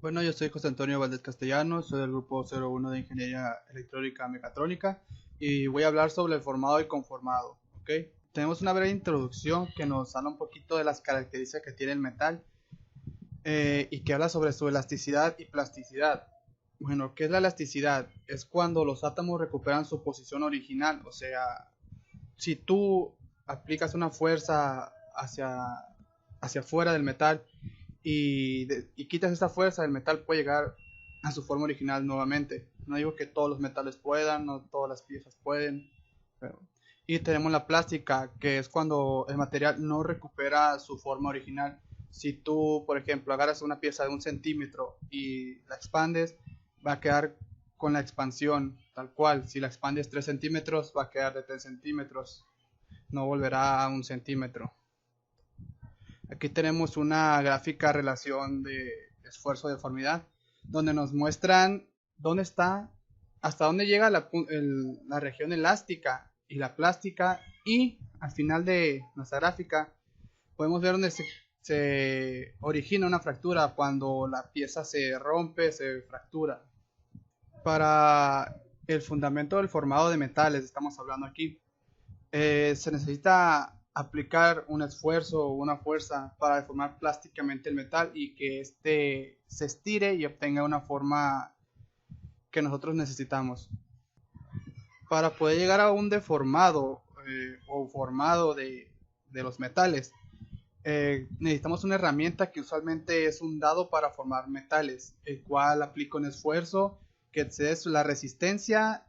Bueno, yo soy José Antonio Valdés Castellanos, soy del grupo 01 de Ingeniería Electrónica Mecatrónica y voy a hablar sobre el formado y conformado, ¿ok? Tenemos una breve introducción que nos habla un poquito de las características que tiene el metal y que habla sobre su elasticidad y plasticidad. Bueno, ¿qué es la elasticidad? Es cuando los átomos recuperan su posición original, o sea, si tú aplicas una fuerza hacia afuera del metal y quitas esa fuerza, el metal puede llegar a su forma original nuevamente. No digo que todos los metales puedan, no todas las piezas pueden, pero... Y tenemos la plástica, que es cuando el material no recupera su forma original. Si tú, por ejemplo, agarras una pieza de 1 centímetro y la expandes, va a quedar con la expansión tal cual. Si la expandes 3 centímetros, va a quedar de 3 centímetros, no volverá a 1 centímetro. Aquí tenemos una gráfica relación de esfuerzo de deformidad, donde nos muestran dónde está, hasta dónde llega la región elástica y la plástica, y al final de nuestra gráfica podemos ver dónde se origina una fractura, cuando la pieza se rompe, se fractura. Para el fundamento del formado de metales, estamos hablando aquí, se necesita aplicar un esfuerzo o una fuerza para deformar plásticamente el metal y que éste se estire y obtenga una forma que nosotros necesitamos. Para poder llegar a un deformado o formado de los metales, necesitamos una herramienta que usualmente es un dado para formar metales, el cual aplica un esfuerzo que excede la resistencia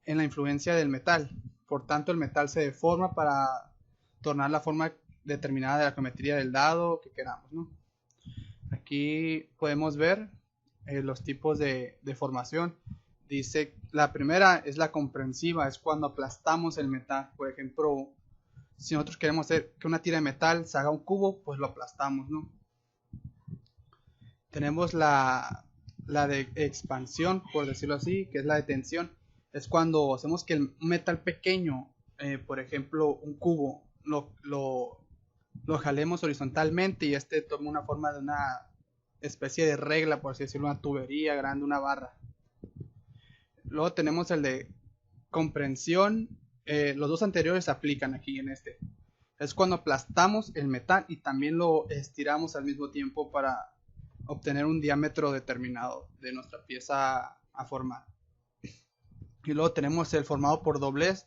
en la influencia del metal. Por tanto, el metal se deforma para tornar la forma determinada de la geometría del dado que queramos, ¿no? Aquí podemos ver los tipos de deformación. Dice, la primera es la comprensiva, es cuando aplastamos el metal. Por ejemplo, si nosotros queremos hacer que una tira de metal se haga un cubo, pues lo aplastamos, ¿no? Tenemos la de expansión, por decirlo así, que es la de tensión. Es cuando hacemos que el metal pequeño, por ejemplo un cubo, lo jalemos horizontalmente y este toma una forma de una especie de regla, por así decirlo, una tubería grande, una barra. Luego tenemos el de comprensión. Los dos anteriores se aplican aquí en este. Es cuando aplastamos el metal y también lo estiramos al mismo tiempo para obtener un diámetro determinado de nuestra pieza a formar. Y luego tenemos el formado por doblez,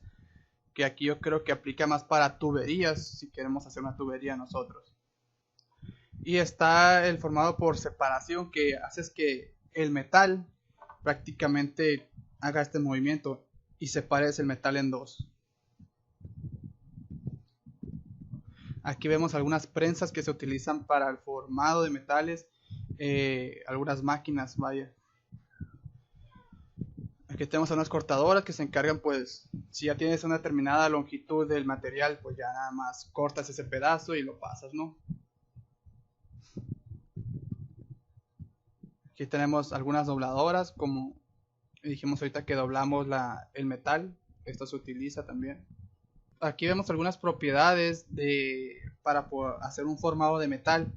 que aquí yo creo que aplica más para tuberías, si queremos hacer una tubería nosotros. Y está el formado por separación, que hace que el metal prácticamente haga este movimiento y separe el metal en dos. Aquí vemos algunas prensas que se utilizan para el formado de metales, algunas máquinas, vaya. Aquí tenemos unas cortadoras que se encargan, pues, si ya tienes una determinada longitud del material, pues ya nada más cortas ese pedazo y lo pasas, ¿no? Aquí tenemos algunas dobladoras, como dijimos ahorita que doblamos el metal, esto se utiliza también. Aquí vemos algunas propiedades para hacer un formado de metal.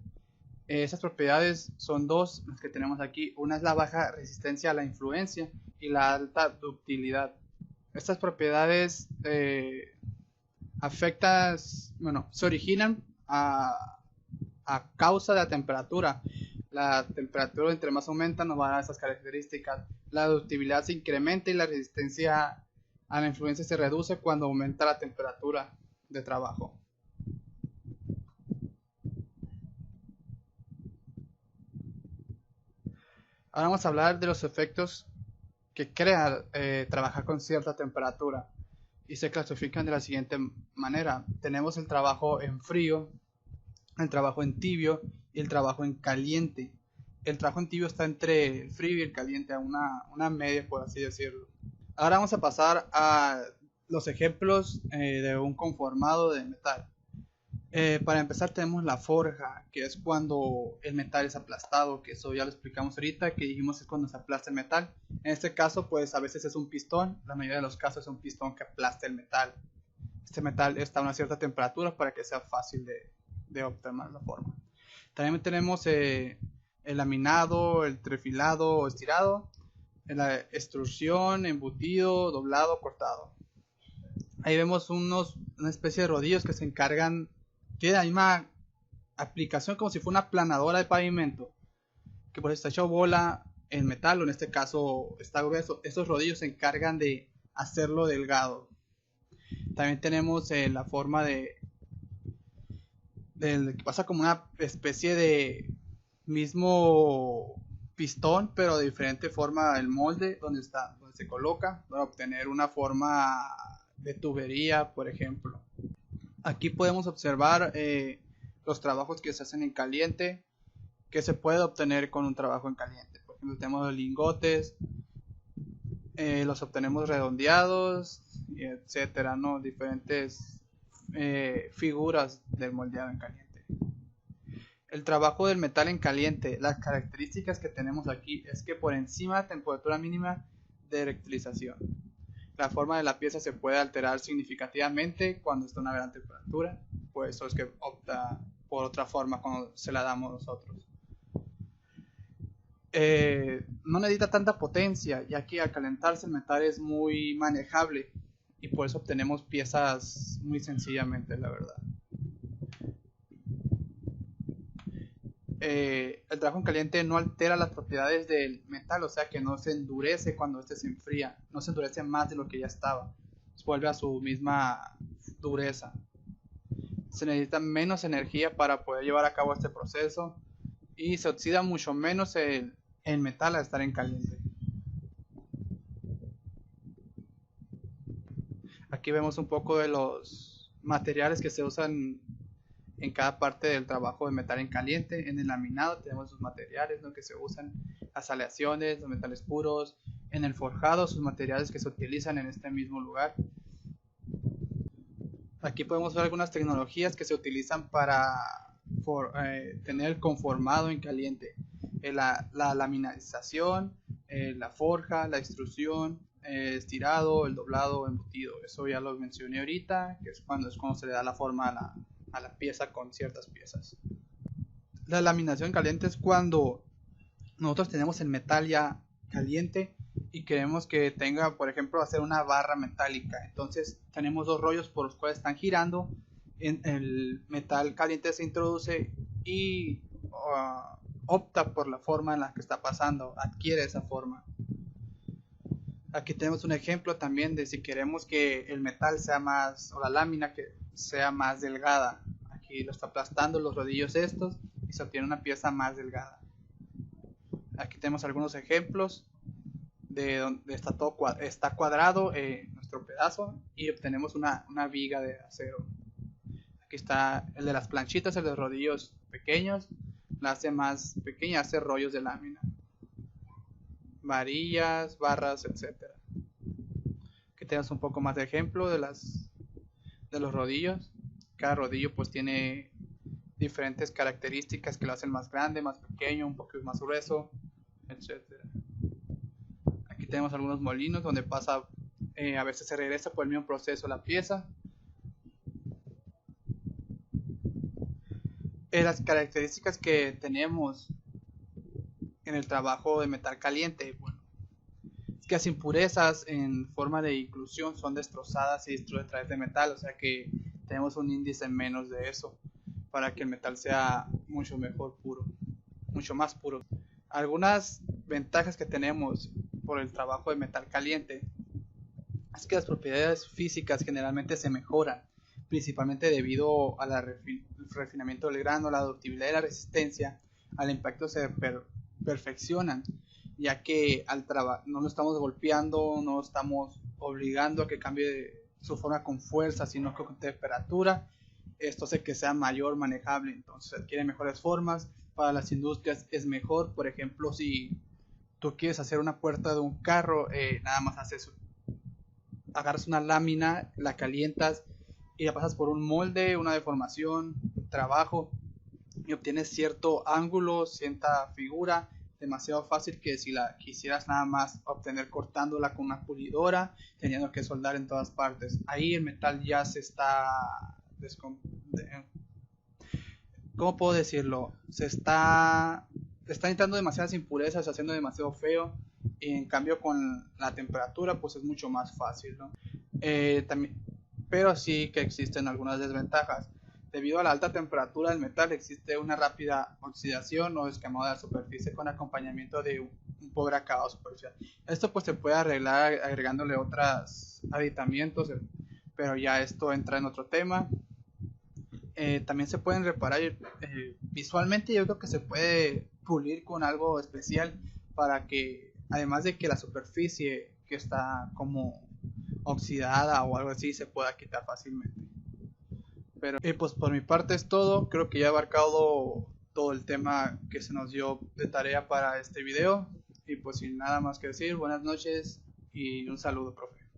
Esas propiedades son dos las que tenemos aquí. Una es la baja resistencia a la influencia y la alta ductilidad. Estas propiedades se originan a causa de la temperatura. La temperatura entre más aumenta nos va a dar esas características. La ductilidad se incrementa y la resistencia a la influencia se reduce cuando aumenta la temperatura de trabajo. Ahora vamos a hablar de los efectos que crea trabajar con cierta temperatura y se clasifican de la siguiente manera. Tenemos el trabajo en frío, el trabajo en tibio y el trabajo en caliente. El trabajo en tibio está entre el frío y el caliente, a una media, por así decirlo. Ahora vamos a pasar a los ejemplos de un conformado de metal. Para empezar tenemos la forja, que es cuando el metal es aplastado, que eso ya lo explicamos ahorita, que dijimos es cuando se aplasta el metal. En este caso, pues a veces es un pistón, la mayoría de los casos es un pistón que aplasta el metal. Este metal está a una cierta temperatura para que sea fácil de obtener la forma. También tenemos el el laminado, el trefilado o estirado, la extrusión, embutido, doblado, cortado. Ahí vemos una especie de rodillos que se encargan, tiene la misma aplicación como si fuera una aplanadora de pavimento, que por eso está hecho bola en metal, o en este caso está grueso. Estos rodillos se encargan de hacerlo delgado. También tenemos la forma de que pasa como una especie de mismo pistón, pero de diferente forma el molde donde se coloca para obtener una forma de tubería, por ejemplo. Aquí podemos observar los trabajos que se hacen en caliente, que se puede obtener con un trabajo en caliente. Por ejemplo, tenemos los lingotes, los obtenemos redondeados, etcétera, ¿no? Diferentes figuras del moldeado en caliente. El trabajo del metal en caliente, las características que tenemos aquí es que por encima de temperatura mínima de electrización, la forma de la pieza se puede alterar significativamente cuando está a una gran temperatura, por eso es que opta por otra forma cuando se la damos nosotros. No necesita tanta potencia, ya que al calentarse el metal es muy manejable y por eso obtenemos piezas muy sencillamente, la verdad. El trabajo en caliente no altera las propiedades del metal, o sea que no se endurece cuando este se enfría, no se endurece más de lo que ya estaba, vuelve a su misma dureza. Se necesita menos energía para poder llevar a cabo este proceso y se oxida mucho menos el metal al estar en caliente. Aquí vemos un poco de los materiales que se usan en cada parte del trabajo de metal en caliente. En el laminado tenemos sus materiales, ¿no?, que se usan, las aleaciones, los metales puros. En el forjado, sus materiales que se utilizan en este mismo lugar. Aquí podemos ver algunas tecnologías que se utilizan para tener el conformado en caliente. La laminarización, la forja, la extrusión, estirado, el doblado, embutido. Eso ya lo mencioné ahorita, que es cuando se le da la forma a la pieza con ciertas piezas. La laminación caliente es cuando nosotros tenemos el metal ya caliente y queremos que tenga, por ejemplo, hacer una barra metálica. Entonces tenemos dos rollos por los cuales están girando. El metal caliente se introduce y opta por la forma en la que está pasando, adquiere esa forma. Aquí tenemos un ejemplo también de si queremos que el metal sea más, o la lámina que sea más delgada. Aquí lo está aplastando los rodillos estos y se obtiene una pieza más delgada. Aquí tenemos algunos ejemplos de donde está cuadrado nuestro pedazo y obtenemos una viga de acero. Aquí está el de las planchitas, el de los rodillos pequeños, la hace más pequeña, hace rollos de lámina, varillas, barras, etcétera. Aquí tenemos un poco más de ejemplo de los rodillos. Cada rodillo pues tiene diferentes características que lo hacen más grande, más pequeño, un poco más grueso, etcétera. Aquí tenemos algunos molinos donde pasa, a veces se regresa por el mismo proceso la pieza. Las características que tenemos en el trabajo de metal caliente, bueno, es que las impurezas en forma de inclusión son destrozadas y destruidas a través de metal, o sea que tenemos un índice menos de eso para que el metal sea mucho mejor puro, mucho más puro. Algunas ventajas que tenemos por el trabajo de metal caliente es que las propiedades físicas generalmente se mejoran, principalmente debido al refinamiento del grano, la ductibilidad y la resistencia al impacto se perfeccionan, ya que no lo estamos golpeando, no estamos obligando a que cambie su forma con fuerza, sino que con temperatura. Esto hace que sea mayor, manejable, entonces adquiere mejores formas. Para las industrias es mejor, por ejemplo, si tú quieres hacer una puerta de un carro, nada más agarras una lámina, la calientas y la pasas por un molde, una deformación, un trabajo y obtienes cierto ángulo, cierta figura, demasiado fácil que si la quisieras nada más obtener cortándola con una pulidora, teniendo que soldar en todas partes. Ahí el metal ya se está ¿cómo puedo decirlo? Se está está entrando demasiadas impurezas, haciendo demasiado feo, y en cambio con la temperatura pues es mucho más fácil, ¿no? También, pero sí que existen algunas desventajas. Debido a la alta temperatura del metal existe una rápida oxidación o esquemado de la superficie con acompañamiento de un pobre acabado superficial. Esto pues se puede arreglar agregándole otros aditamientos, pero ya esto entra en otro tema. También se pueden reparar visualmente. Yo creo que se puede pulir con algo especial para que, además de que la superficie que está como oxidada o algo así, se pueda quitar fácilmente. Pero pues por mi parte es todo. Creo que ya he abarcado todo el tema que se nos dio de tarea para este video. Y pues sin nada más que decir, buenas noches y un saludo, profe.